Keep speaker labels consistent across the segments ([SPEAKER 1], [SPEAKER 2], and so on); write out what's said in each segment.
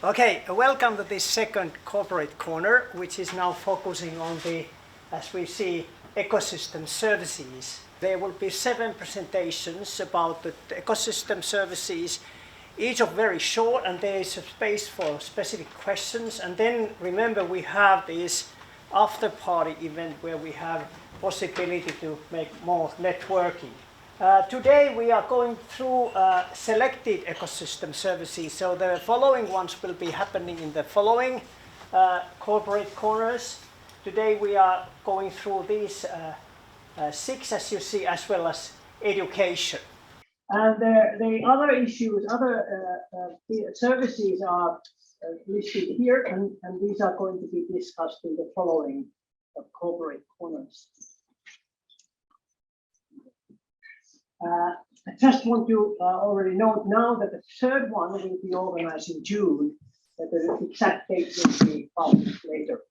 [SPEAKER 1] Okay, welcome to this second corporate corner, which is now focusing on the, as we see, ecosystem services. There will be 7 presentations about the ecosystem services, each of very short, and there is a space for specific questions. And then remember, we have this after-party event where we have possibility to make more networking. Today we are going through selected ecosystem services, so the following ones will be happening in the following corporate corners. Today we are going through these 6, as you see, as well as education. And the other issues, other services are listed here, and these are going to be discussed in the following corporate corners. I just want to already note now that the third one will be organized in June, but the exact date will be published later.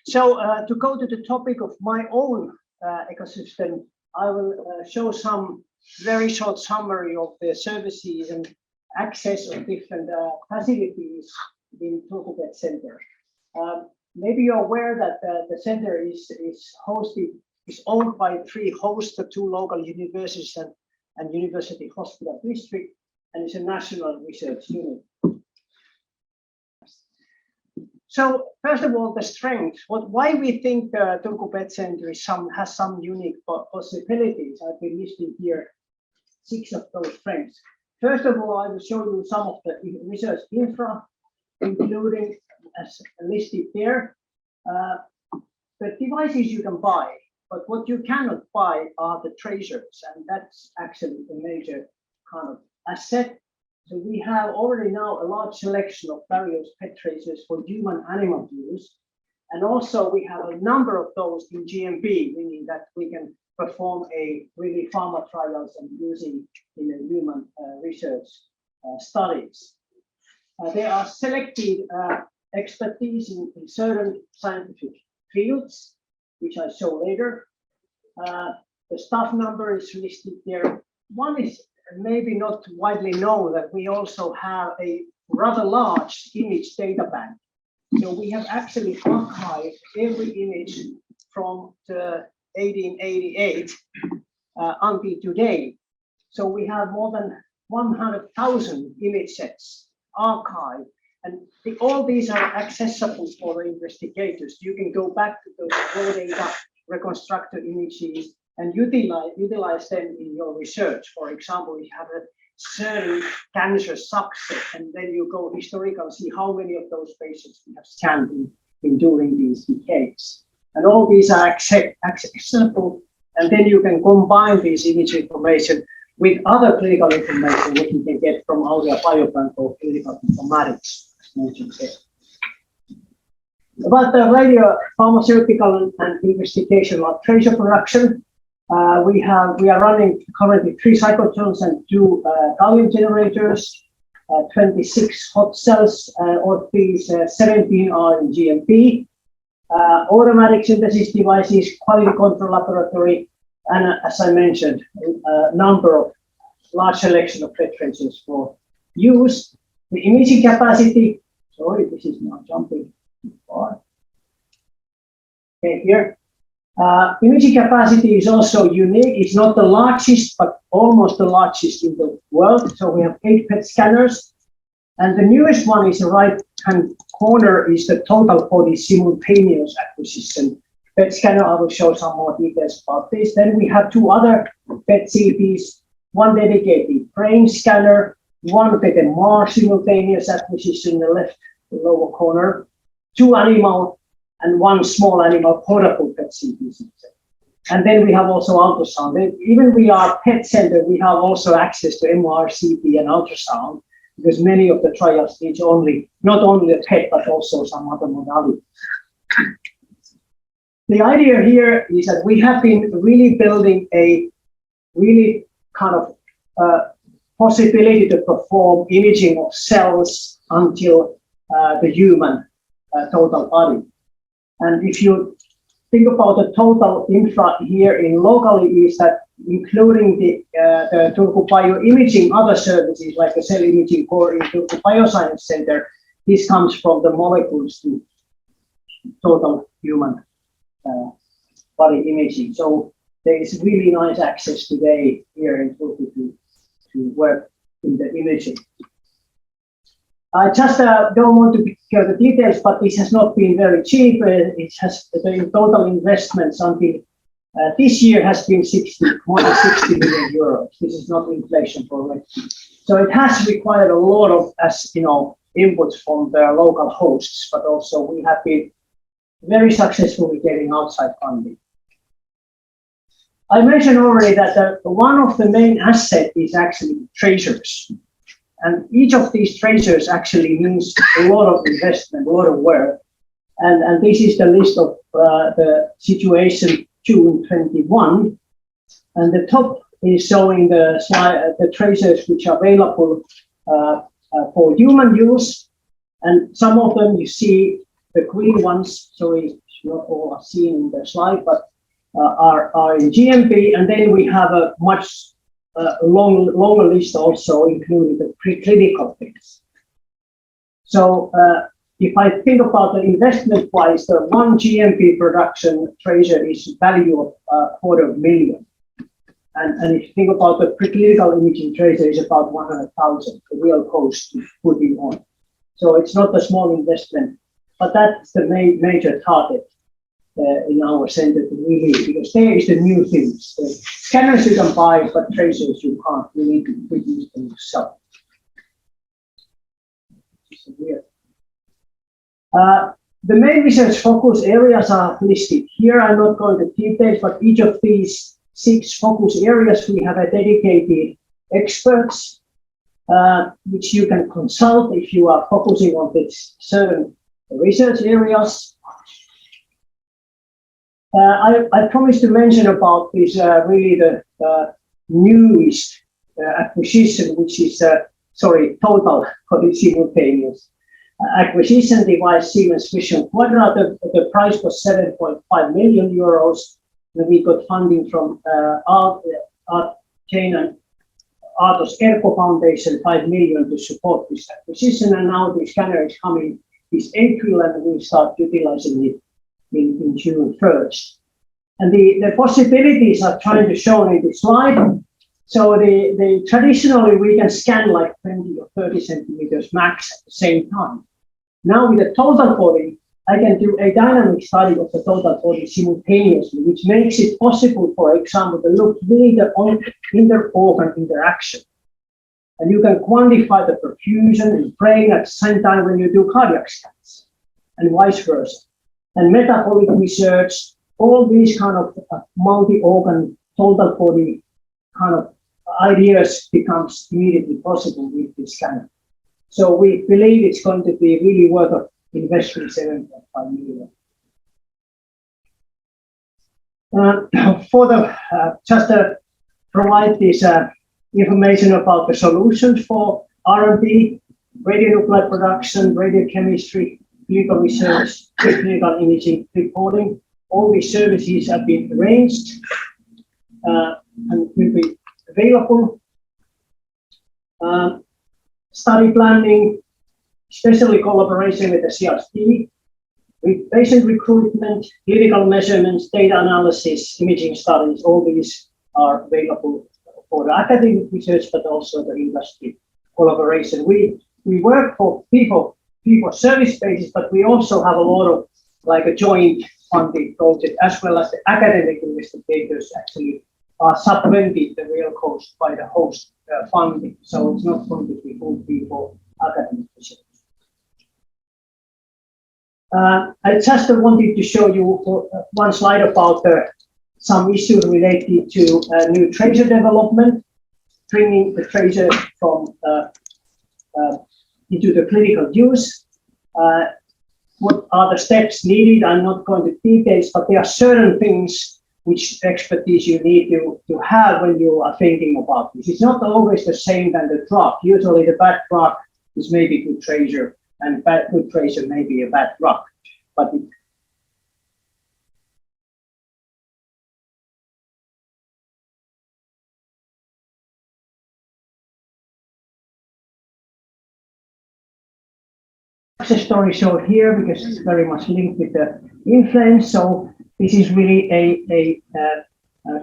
[SPEAKER 1] So to go to the topic of my own ecosystem, I will show some very short summary of the services and access of different facilities in Turku PET Centre. Maybe you're aware that the center is owned by 3 hosts, the 2 local universities and University Hospital District, and is a national research unit. So first of all, the strength. Why we think Turku PET Centre has some unique possibilities. I've been listing here 6 of those strengths. First of all, I will show you some of the research infra, including, as listed there, the devices you can buy. But what you cannot buy are the tracers, and that's actually a major kind of asset. So we have already now a large selection of various PET tracers for human animal use. And also we have a number of those in GMP, meaning that we can perform a really pharma trials and using in a human research studies. There are selected expertise in certain scientific fields, which I show later. The staff number is listed there. One is maybe not widely known that we also have a rather large image data bank. So we have actually archived every image from the 1888 until today. So we have more than 100,000 image sets archived. And all these are accessible for the investigators. You can go back to those raw data, reconstruct the images, and utilize them in your research. For example, you have a certain cancer subset, and then you go historical, see how many of those patients we have scanned in during these decades. And all these are accessible, and then you can combine this image information with other clinical information which you can get from our biobank or clinical informatics. About the radio pharmaceutical and investigational tracer production, we are running currently 3 cyclotrons and 2 gallium generators, 26 hot cells, of these 17 are in GMP, automatic synthesis devices, quality control laboratory, and as I mentioned, a number of large selection of PET tracers for use. The imaging capacity, sorry, this is now jumping too far. Okay, here. Imaging capacity is also unique. It's not the largest, but almost the largest in the world. So we have 8 PET scanners. And the newest one is the right-hand corner is the total body simultaneous acquisition PET scanner. I will show some more details about this. Then we have 2 other PET CPs, 1 dedicated brain scanner, 1 PET-MR simultaneous acquisition in the left lower corner, 2 animal, and 1 small animal portable PET CT. And then we have also ultrasound. Even we are PET center, we have also access to MR, CT, and ultrasound, because many of the trials need not only the PET, but also some other modalities. The idea here is that we have been really building a really kind of possibility to perform imaging of cells until the human total body. And if you think about the total infra here in locally, is that including the Turku bioimaging other services like the cell imaging core in Turku Bioscience Center. This comes from the molecules to total human body imaging. So there is really nice access today here in Turku to work in the imaging. I just don't want to go the details, but this has not been very cheap. It has the total investments until this year has been more than 60 million euros. This is not inflation for it. So it has required a lot of, inputs from the local hosts, but also we have been very successfully getting outside funding. I mentioned already that one of the main assets is actually tracers. And each of these tracers actually means a lot of investment, a lot of work. And this is the list of the situation June 21. And the top is showing the tracers which are available for human use. And some of them you see the green ones, sorry, not all are seen in the slide, but are in GMP. And then we have a much longer list also including the preclinical things. So if I think about the investment wise, the one GMP production tracer is value of $250,000. And if you think about the preclinical imaging tracer is about 100,000, the real cost to put it on. So it's not a small investment, but that's the major target in our center to really, because there is the new things. The scanners you can buy, but tracers you can't. You need to produce them yourself. The main research focus areas are listed here. I'm not going to details, but each of these 6 focus areas, we have a dedicated experts, which you can consult if you are focusing on these certain research areas. I promised to mention about this really the newest acquisition, which is total simultaneous acquisition device Siemens Vision Quadra. The price was 7.5 million euros. And we got funding from Jane and Aatos Erko Foundation, 5 million to support this acquisition. And now the scanner is coming this April, and we start utilizing it in June 1st. And the possibilities are trying to show in this slide. So the traditionally we can scan like 20 or 30 centimeters max at the same time. Now with the total body, I can do a dynamic study of the total body simultaneously, which makes it possible, for example, to look really the inter-organ interaction. And you can quantify the perfusion and brain at the same time when you do cardiac scans, and vice versa. And metabolic research, all these kind of multi-organ, total body kind of ideas becomes immediately possible with this scanner. So we believe it's going to be really worth of investing 7.5 million. Just to provide this information about the solutions for R&D, radionuclide production, radiochemistry, clinical research, clinical imaging, reporting. All these services have been arranged and will be available. Study planning, especially collaboration with the CRC, with patient recruitment, clinical measurements, data analysis, imaging studies, all these are available for the academic research, but also the industry collaboration. We work for people service basis, but we also have a lot of like a joint funding project, as well as the academic investigators actually are subvented the real cost by the host funding. So it's not going to be full people academic research. I just wanted to show you one slide about some issues related to new tracer development, bringing the tracer from into the clinical use. What are the steps needed? I'm not going to details, but there are certain things which expertise you need to have when you are thinking about this. It's not always the same than the drug. Usually the bad drug is maybe good tracer, and good tracer may be a bad drug. But success story shown here because it's very much linked with the InFLAMES. So this is really a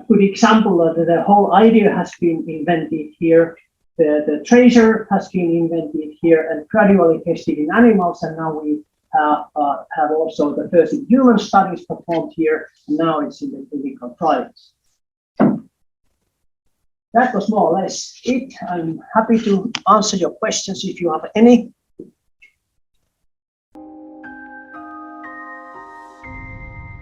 [SPEAKER 1] good example that the whole idea has been invented here. The tracer has been invented here and gradually tested in animals, and now we have also the first human studies performed here, and now it's in the clinical trials. That was more or less it. I'm happy to answer your questions if you have any.